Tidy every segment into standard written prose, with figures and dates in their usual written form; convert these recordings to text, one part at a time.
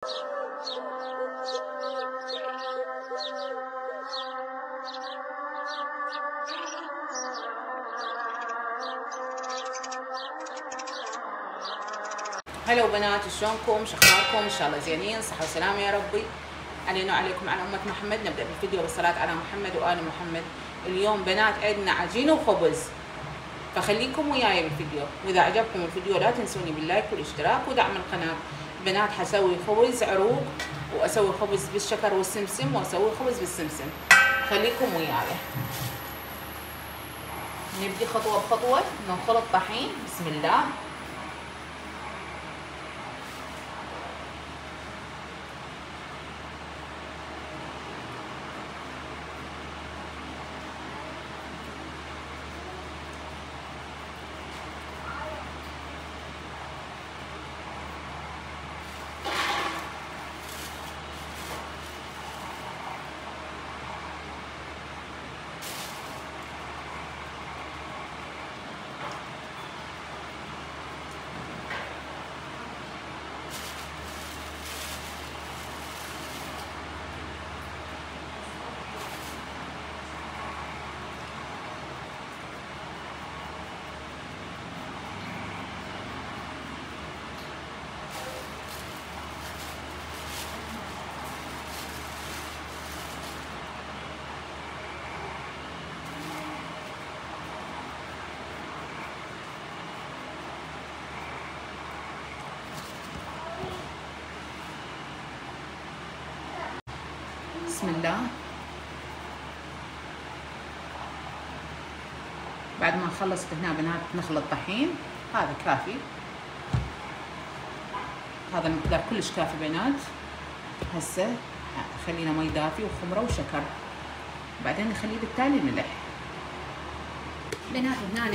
هلا بنات، شلونكم؟ شخباركم؟ ان شاء الله زينين، صحه وسلامه يا ربي علينا وعليكم على امه محمد. نبدا بالفيديو بالصلاه على محمد وال محمد. اليوم بنات عندنا عجينه وخبز، فخليكم وياي بالفيديو، واذا عجبكم الفيديو لا تنسوني باللايك والاشتراك ودعم القناه. بنات حسوي خبز عروق، واسوي خبز بالشكر والسمسم، واسوي خبز بالسمسم. خليكم وياي. نبدي خطوه بخطوه. نخلط طحين. بسم الله. بسم الله. بعد ما نخلص هنا بنات نخلط طحين. هذا كافي، هذا المقدار كلش كافي بنات. هسه خلينا مي دافي وخمره وشكر، بعدين نخليه بالتالي ملح. بنات هنا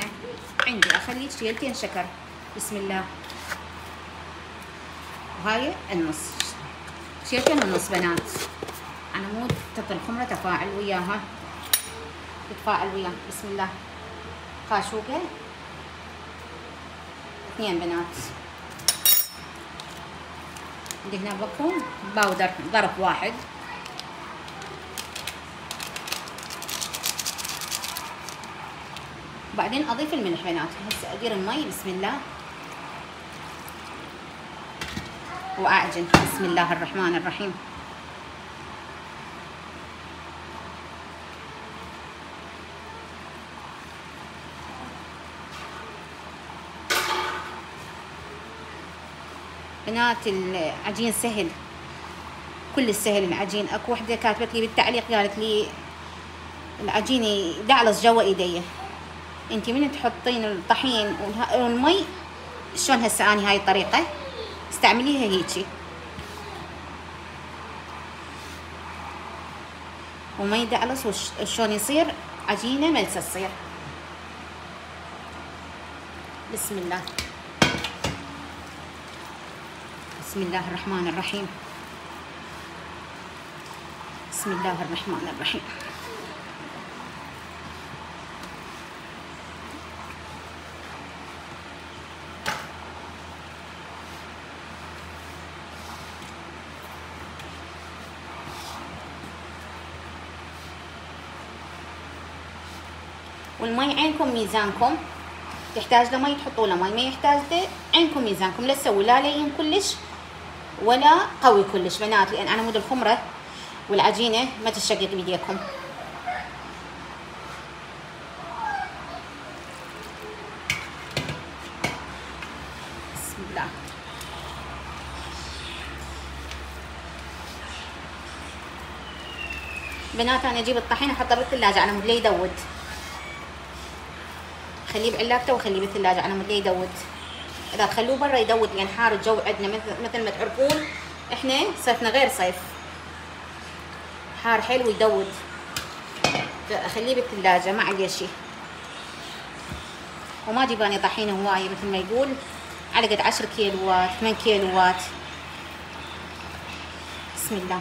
عندي اخلي شيلتين شكر. بسم الله. وهاي النص، شيلتين ونص بنات. أنا مو تعطي الخمرة تفاعل وياها، تتفاعل وياها. بسم الله. خاشوقة 2 بنات. عندي هنا بكون باودر ظرف 1. بعدين أضيف الملح بنات. هسه أدير المي. بسم الله. وأعجن. بسم الله الرحمن الرحيم. بنات العجين سهل، كل سهل العجين. اكو وحده كاتبت لي بالتعليق قالت لي العجين يدعلص جوا ايدي. انتي من تحطين الطحين والمي شلون هسه اني هاي الطريقه استعمليها هيجي، وما يدعلص وشلون يصير عجينه ملسه تصير. بسم الله. بسم الله الرحمن الرحيم. بسم الله الرحمن الرحيم. والمي عينكم ميزانكم، تحتاج له مي تحطوا له مي، ما يحتاج له عينكم ميزانكم. لا تسوي لا لين كلش ولا قوي كلش بنات، لان انا مود الخمره والعجينه ما تشقق بيديكم. بسم الله. بنات انا اجيب الطحين احطه بالثلاجه على مود لا يدود. خليه بعلاقته وخليه بالثلاجه على مود لا يدود. اذا تخلوه برا يدود، لان حار الجو عندنا مثل ما تعرفون احنا صيفنا غير صيف، حار حيل ويدود. اخليه بالثلاجه ما عليه شيء. وما اجيب اني طحينه هوايه مثل ما يقول، على قد 10 كيلوات 8 كيلوات. بسم الله.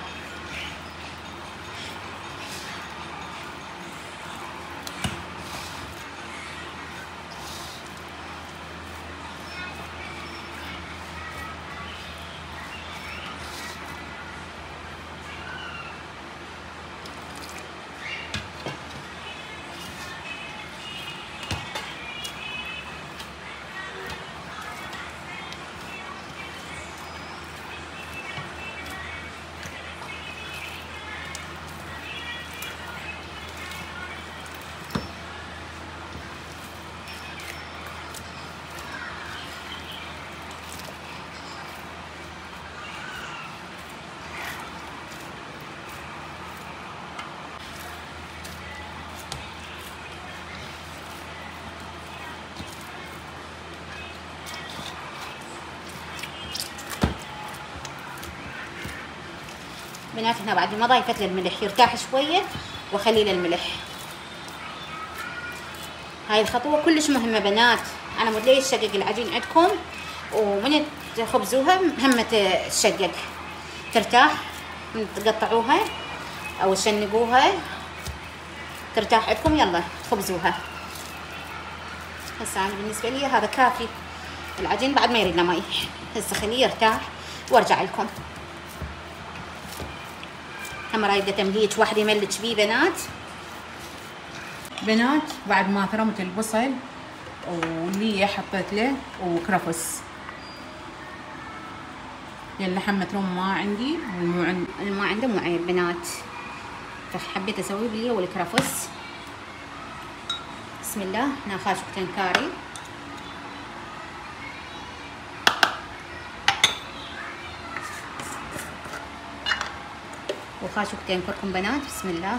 بنات هنا بعد ما ضايفت له الملح يرتاح شويه واخلي له الملح. هاي الخطوه كلش مهمه بنات على مود لا يتشقق العجين عندكم، ومن تخبزوها هم تشقق ترتاح، من تقطعوها او تشنقوها ترتاح عندكم. يلا خبزوها. هسه انا بالنسبه لي هذا كافي العجين، بعد ما يريد له مي. هسه خليه يرتاح وارجع لكم. هم رايده تمليج واحد يملج بيه بنات بعد ما ثرمت البصل واللي حطيت له وكرفس، اللحم متروم ما عندي ما عنده مو عيب بنات، فحبيت اسويه باللي والكرفس. بسم الله. هنا خاشوقتين كاري، وخاشوقتين كركم بنات. بسم الله.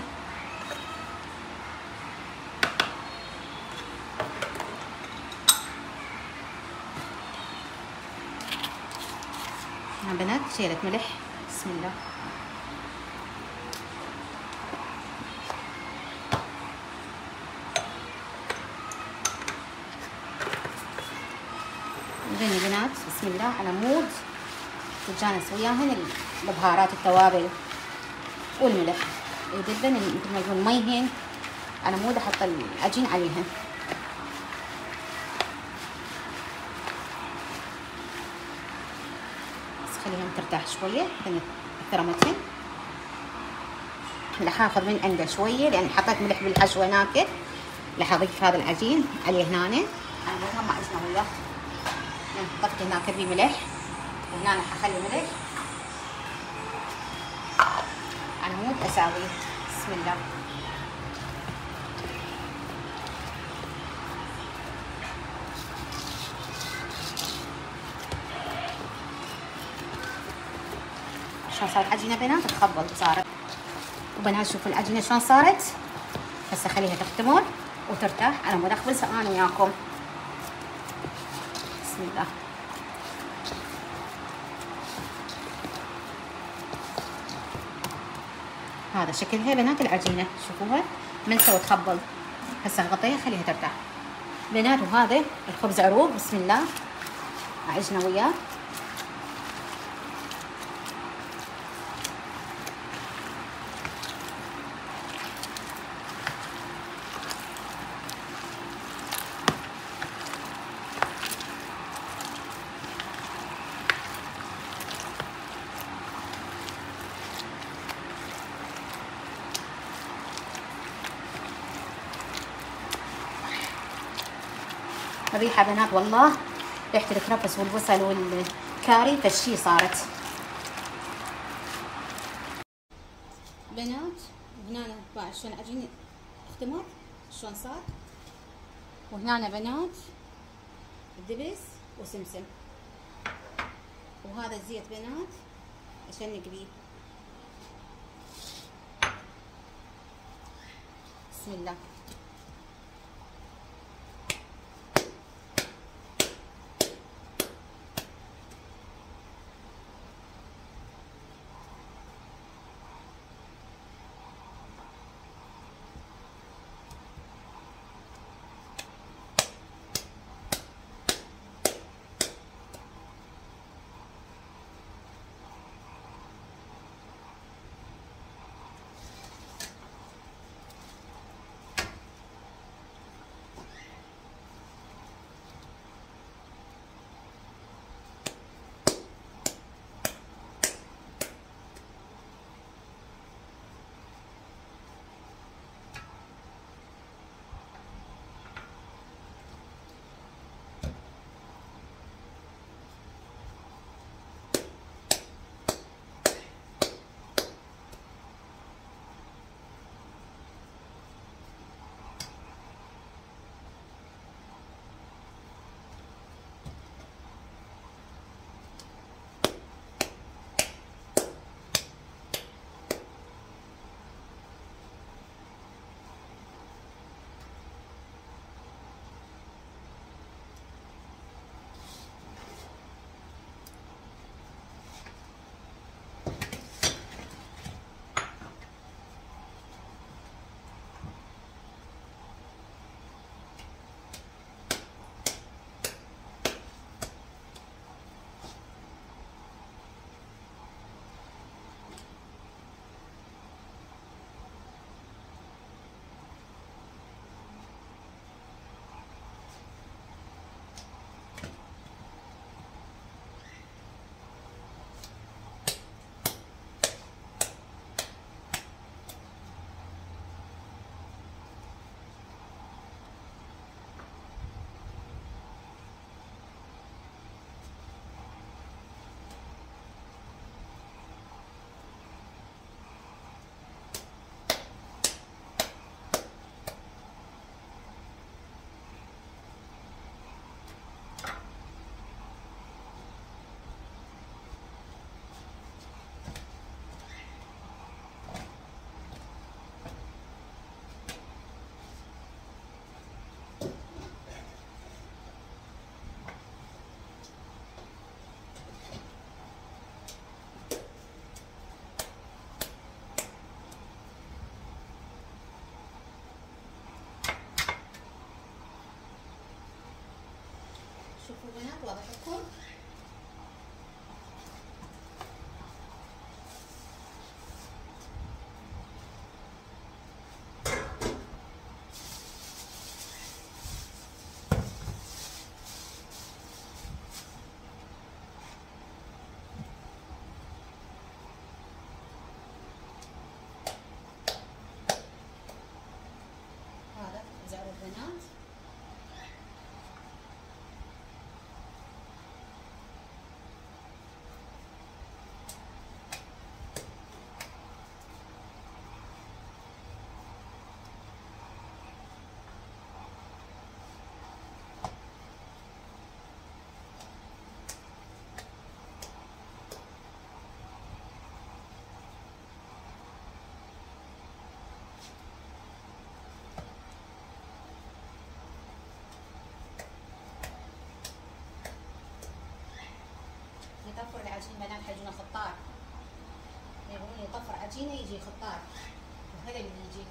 هنا بنات شيلة ملح. بسم الله. زين بنات بسم الله على مود تتجانس وياهن البهارات التوابل والملح يدبن مثل ما يقول ميهن على مود احط العجين عليهن. بس خليهم ترتاح شويه لان ثرمتهن. راح اخذ من عنده شويه لان حطيت ملح بالحشو هناك، راح اضيف هذا العجين عليه هنا. انا ما عشنا وياه، حطيت هناك بملح وهنا راح اخلي ملح على مود اساويه. بسم الله. شلون صارت عجينه بنات؟ تخبل صارت. وبنات شوفوا العجينه شلون صارت. هسه خليها تختمر وترتاح على مود اخبز انا وياكم. بسم الله. هذا شكلها بنات العجينه، شوفوها من سوى تخبل. هسه اغطيها خليها ترتاح بنات. وهذا الخبز عروق. بسم الله. عجنه وياه. الريحه بنات والله ريحه الكرفس والبصل والكاري فشي صارت بنات. هنا بعد شلون العجين اختمر شلون صار. وهنا بنات الدبس وسمسم، وهذا الزيت بنات اشنق بيه. بسم الله. بنات واضح لكم؟ هذا زعروا البنات. يطفر العجين بنات حيجونا خطار، يبغون يطفر عجينه يجي خطار، وهذا اللي يجي.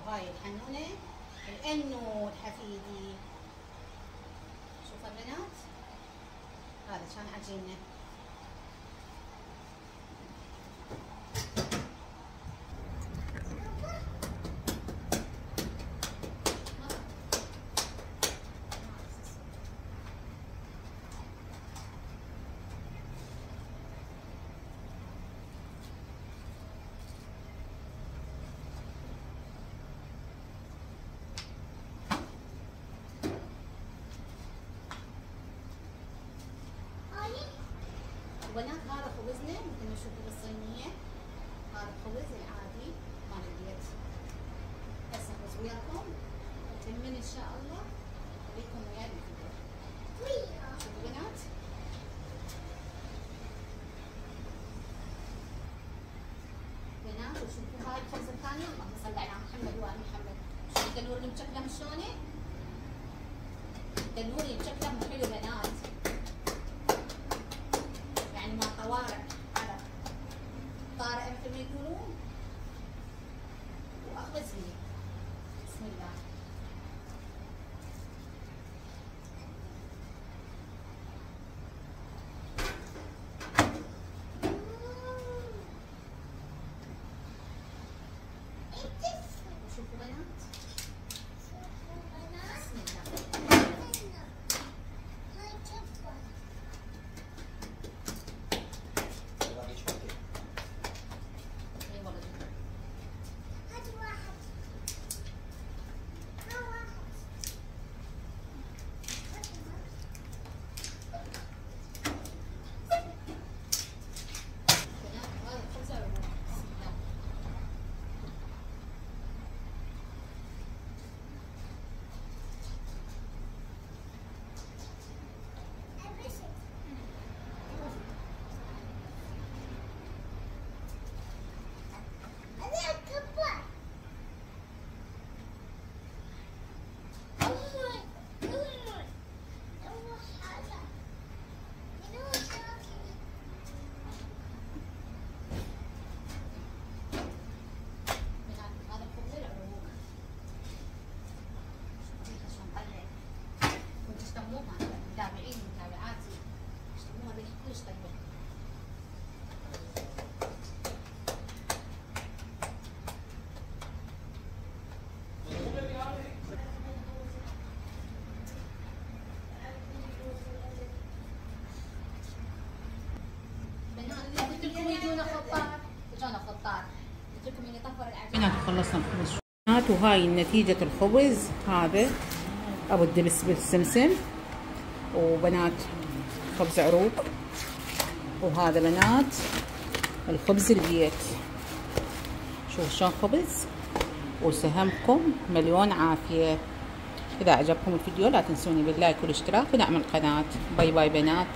وهاي الحنونة الأنود حفيدي. شوفوا البنات هذا كان عجيننا. بنات هذا خبزنا مثل ما تشوفوا بالصينية، هذا الخبز العادي مال البيت. هسه اخبز وياكم وتمن ان شاء الله خليكم وياي بالفيديو. شوفوا بنات وشوفوا هاي الخبزة الثانية. اللهم صل على محمد وآل محمد. شوفوا التنور اللي مشكله من شلونه؟ التنور اللي مشكله مو حلو بنات، ما طوارئ على طارئ مثل ما يقولون. واخبز لي بسم الله. وشوفوا بنات بسم الله. هنا خلصنا الخبز وهاي نتيجة الخبز. هذا ابو الدبس بالسمسم، وبنات خبز عروق، وهذا بنات الخبز البيت. شوفوا شلون خبز، وسهمكم مليون عافية. إذا عجبكم الفيديو لا تنسوني باللايك والاشتراك ودعم القناة. باي باي بنات.